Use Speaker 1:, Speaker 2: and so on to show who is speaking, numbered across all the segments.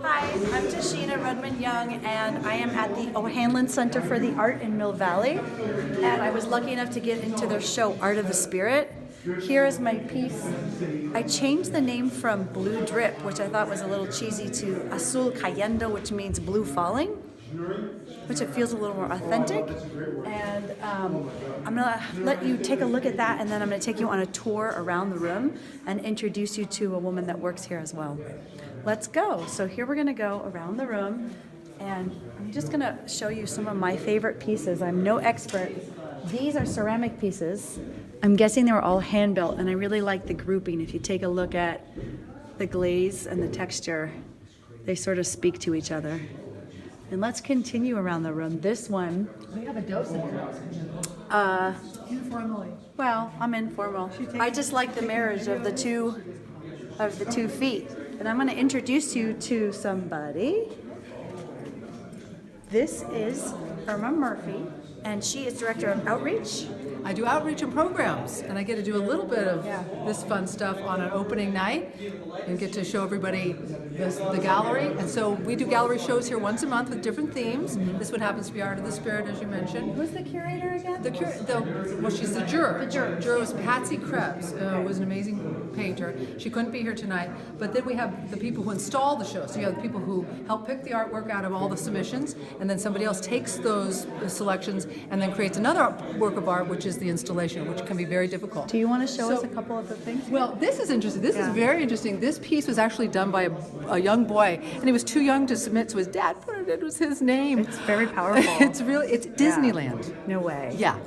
Speaker 1: Hi, I'm Tachina Rudman-Young, and I am at the HANLON Center for the Art in Mill Valley, and I was lucky enough to get into their show, Art of the Spirit. Here is my piece. I changed the name from Blue Drip, which I thought was a little cheesy, to Azul Cayendo, which means blue falling, which it feels a little more authentic. And I'm gonna let you take a look at that, and then I'm gonna take you on a tour around the room and introduce you to a woman that works here as well. Let's go. So here we're gonna go around the room, and I'm just gonna show you some of my favorite pieces. I'm no expert. These are ceramic pieces. I'm guessing they were all hand built, and I really like the grouping. If you take a look at the glaze and the texture, they sort of speak to each other. And let's continue around the room. This one,
Speaker 2: We have a docent informally.
Speaker 1: well, I'm informal. I just like the marriage of the two feet. And I'm going to introduce you to somebody. This is Irma Murphy, and she is Director of Outreach.
Speaker 2: I do outreach and programs, and I get to do a little bit of this fun stuff on an opening night and get to show everybody the gallery. And so we do gallery shows here once a month with different themes. This one happens to be Art of the Spirit, as you mentioned.
Speaker 1: Who's the curator again?
Speaker 2: Well, she's the juror.
Speaker 1: The juror.
Speaker 2: Juror was Patsy Krebs, was an amazing painter. She couldn't be here tonight. But then we have the people who install the show. So you have the people who help pick the artwork out of all the submissions, and then somebody else takes those selections and then creates another work of art, which is the installation, which can be very difficult.
Speaker 1: Do you want to show us a couple of the things?
Speaker 2: Well, this is interesting. This is very interesting. This piece was actually done by a young boy, and he was too young to submit, so his dad put it. It was his name.
Speaker 1: It's very powerful.
Speaker 2: It's Disneyland.
Speaker 1: No way.
Speaker 2: Yeah.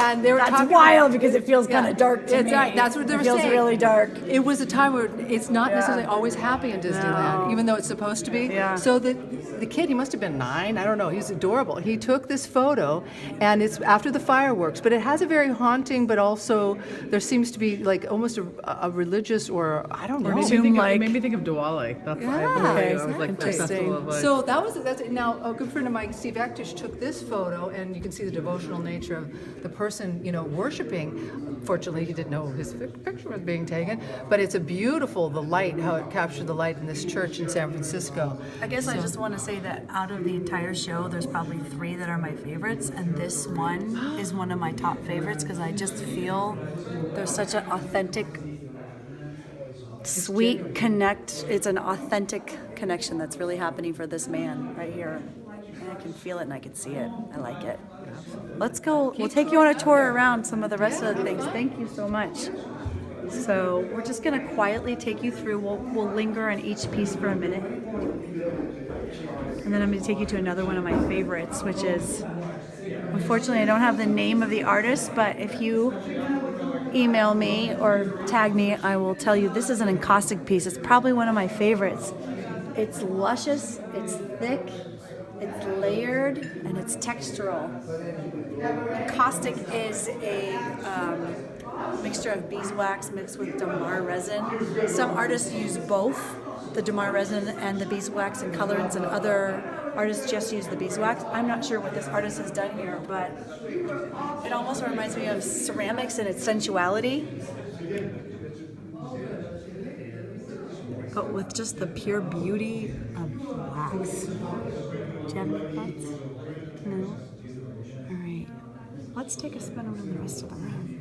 Speaker 2: And they were
Speaker 1: That's
Speaker 2: talking
Speaker 1: wild because it feels kind of dark to me.
Speaker 2: Right. That's what they were saying.
Speaker 1: It feels really dark.
Speaker 2: It was a time where it's not necessarily always happy in Disneyland, even though it's supposed to be.
Speaker 1: Yeah.
Speaker 2: So the kid, he must have been 9. I don't know. He's adorable. He took this photo, and it's after the fireworks, but it has a very haunting, but also there seems to be like almost a religious, or I don't know.
Speaker 3: It made me think of Diwali. That's why I was like the festival of lights.
Speaker 2: So that's now a good friend of mine, Steve Actish, took this photo, and you can see the devotional nature of the person, worshiping. Fortunately, he didn't know his picture was being taken, but it's the light, how it captured the light in this church in San Francisco.
Speaker 1: I guess I just want to say that out of the entire show, there's probably 3 that are my favorites, and this one is one of my top favorites because I just feel there's such an authentic, sweet connect. It's an authentic connection that's really happening for this man right here. And I can feel it and I can see it. I like it. Let's go. We'll take you on a tour around some of the rest of the things. Thank you so much. So we're just going to quietly take you through. We'll linger on each piece for a minute. And then I'm going to take you to another one of my favorites, which is, unfortunately, I don't have the name of the artist, but if you email me or tag me, I will tell you this is an encaustic piece. It's probably one of my favorites. It's luscious, it's thick, it's layered, and it's textural. Encaustic is a mixture of beeswax mixed with damar resin. Some artists use both the damar resin and the beeswax in colorants, and other artists just use the beeswax. I'm not sure what this artist has done here, but it almost reminds me of ceramics in its sensuality, but with just the pure beauty of wax. Do you have any thoughts? No? All right. Let's take a spin around the rest of the room.